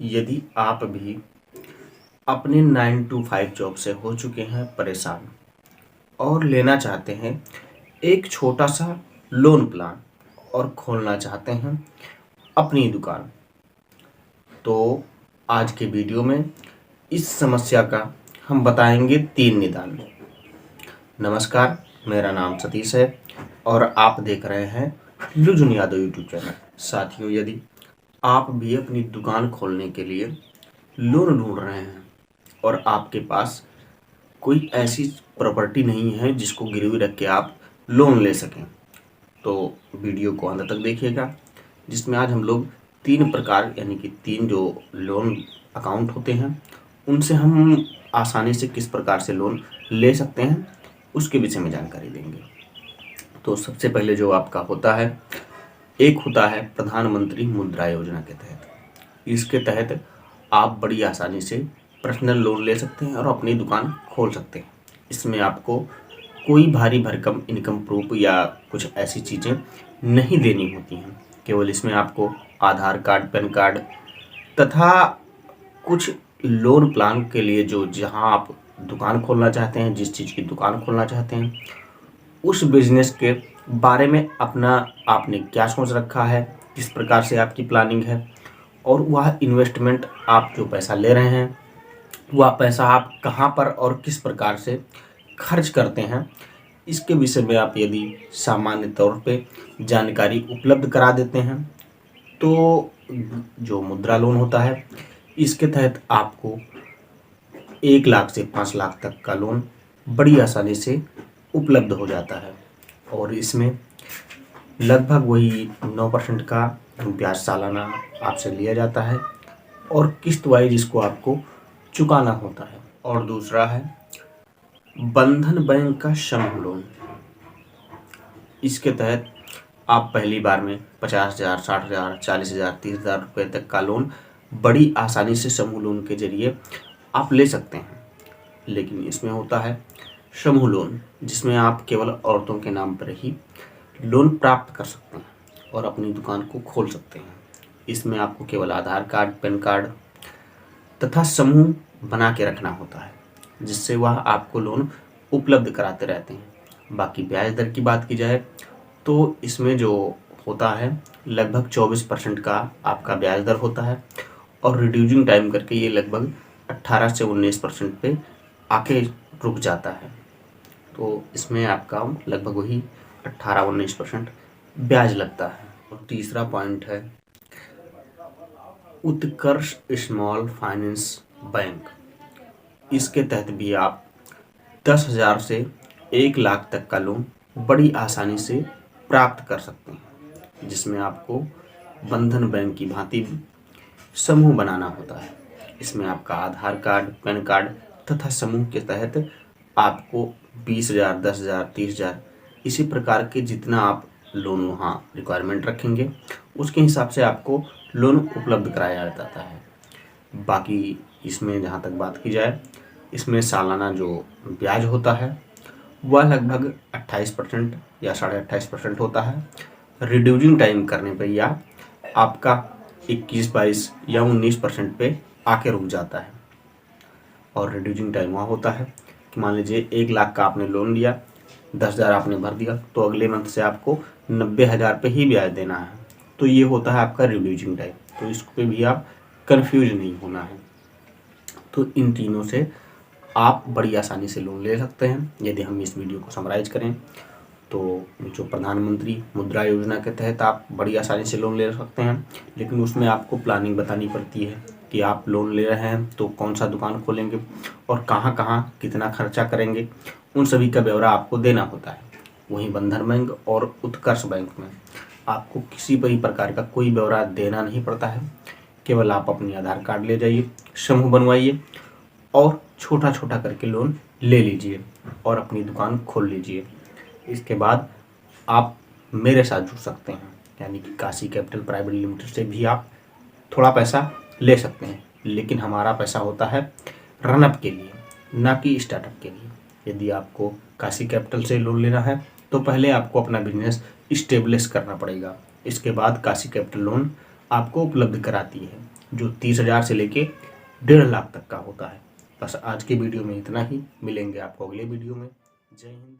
यदि आप भी अपने 9 to 5 जॉब से हो चुके हैं परेशान और लेना चाहते हैं एक छोटा सा लोन प्लान और खोलना चाहते हैं अपनी दुकान, तो आज के वीडियो में इस समस्या का हम बताएंगे 3 निदान। नमस्कार, मेरा नाम सतीश है और आप देख रहे हैं लुजुन यादव यूट्यूब चैनल। साथियों, यदि आप भी अपनी दुकान खोलने के लिए लोन ढूंढ रहे हैं और आपके पास कोई ऐसी प्रॉपर्टी नहीं है जिसको गिरवी रख के आप लोन ले सकें, तो वीडियो को अंत तक देखिएगा, जिसमें आज हम लोग 3 प्रकार यानी कि 3 जो लोन अकाउंट होते हैं उनसे हम आसानी से किस प्रकार से लोन ले सकते हैं उसके विषय में जानकारी देंगे। तो सबसे पहले जो आपका होता है, एक होता है प्रधानमंत्री मुद्रा योजना के तहत। इसके तहत आप बड़ी आसानी से पर्सनल लोन ले सकते हैं और अपनी दुकान खोल सकते हैं। इसमें आपको कोई भारी भरकम इनकम प्रूफ या कुछ ऐसी चीज़ें नहीं देनी होती हैं। केवल इसमें आपको आधार कार्ड, पैन कार्ड तथा कुछ लोन प्लान के लिए जो जहां आप दुकान खोलना चाहते हैं, जिस चीज़ की दुकान खोलना चाहते हैं, उस बिजनेस के बारे में अपना आपने क्या सोच रखा है, किस प्रकार से आपकी प्लानिंग है और वह इन्वेस्टमेंट आप जो पैसा ले रहे हैं वह पैसा आप कहाँ पर और किस प्रकार से खर्च करते हैं, इसके विषय में आप यदि सामान्य तौर पे जानकारी उपलब्ध करा देते हैं तो जो मुद्रा लोन होता है इसके तहत आपको 1 लाख से 5 लाख तक का लोन बड़ी आसानी से उपलब्ध हो जाता है और इसमें लगभग वही 9% का ब्याज सालाना आपसे लिया जाता है और किस्त वाइज इसको आपको चुकाना होता है। और दूसरा है बंधन बैंक का समूह लोन। इसके तहत आप पहली बार में 50,000, 60,000, 40,000, 30,000 रुपये तक का लोन बड़ी आसानी से समूह लोन के जरिए आप ले सकते हैं। लेकिन इसमें होता है समूह लोन, जिसमें आप केवल औरतों के नाम पर ही लोन प्राप्त कर सकते हैं और अपनी दुकान को खोल सकते हैं। इसमें आपको केवल आधार कार्ड, पैन कार्ड तथा समूह बना के रखना होता है, जिससे वह आपको लोन उपलब्ध कराते रहते हैं। बाकी ब्याज दर की बात की जाए तो इसमें जो होता है लगभग 24% का आपका ब्याज दर होता है और रिड्यूसिंग टाइम करके ये लगभग 18 से 19% पे आके रुक जाता है। तो इसमें आपका लगभग वही 18-19% ब्याज लगता है। और तीसरा पॉइंट है उत्कर्ष स्मॉल फाइनेंस बैंक। इसके तहत भी आप 10,000 से 1 लाख तक का लोन बड़ी आसानी से प्राप्त कर सकते हैं, जिसमें आपको बंधन बैंक की भांति समूह बनाना होता है। इसमें आपका आधार कार्ड, पैन कार्ड तथा समूह के तहत आपको 20,000, 10,000, 30,000 इसी प्रकार के जितना आप लोन वहाँ रिक्वायरमेंट रखेंगे उसके हिसाब से आपको लोन उपलब्ध कराया जाता है। बाकी इसमें जहाँ तक बात की जाए, इसमें सालाना जो ब्याज होता है वह लगभग 28% या 28.5% होता है। रिड्यूसिंग टाइम करने पर या आपका 21, 22 या 19% पे आके रुक जाता है। और रिड्यूसिंग टाइम वहाँ होता है कि मान लीजिए 1 लाख का आपने लोन लिया, 10,000 आपने भर दिया, तो अगले मंथ से आपको 90,000 पे ही ब्याज देना है। तो ये होता है आपका रिड्यूसिंग टाइम, तो इस पे भी आप कंफ्यूज नहीं होना है। तो इन तीनों से आप बड़ी आसानी से लोन ले सकते हैं। यदि हम इस वीडियो को समराइज करें तो जो प्रधानमंत्री मुद्रा योजना के तहत आप बड़ी आसानी से लोन ले सकते हैं, लेकिन उसमें आपको प्लानिंग बतानी पड़ती है कि आप लोन ले रहे हैं तो कौन सा दुकान खोलेंगे और कहाँ कहाँ कितना खर्चा करेंगे, उन सभी का ब्यौरा आपको देना होता है। वहीं बंधन बैंक और उत्कर्ष बैंक में आपको किसी भी प्रकार का कोई ब्यौरा देना नहीं पड़ता है। केवल आप अपनी आधार कार्ड ले जाइए, समूह बनवाइए और छोटा छोटा करके लोन ले लीजिए और अपनी दुकान खोल लीजिए। इसके बाद आप मेरे साथ जुड़ सकते हैं, यानी कि काशी कैपिटल प्राइवेट लिमिटेड से भी आप थोड़ा पैसा ले सकते हैं, लेकिन हमारा पैसा होता है रनअप के लिए, ना कि स्टार्टअप के लिए। यदि आपको काशी कैपिटल से लोन लेना है तो पहले आपको अपना बिजनेस इस्टेब्लिश करना पड़ेगा, इसके बाद काशी कैपिटल लोन आपको उपलब्ध कराती है। जो 30,000 से लेके 1.5 लाख तक का होता है। बस आज की वीडियो में इतना ही, मिलेंगे आपको अगले वीडियो में। जय हिंद।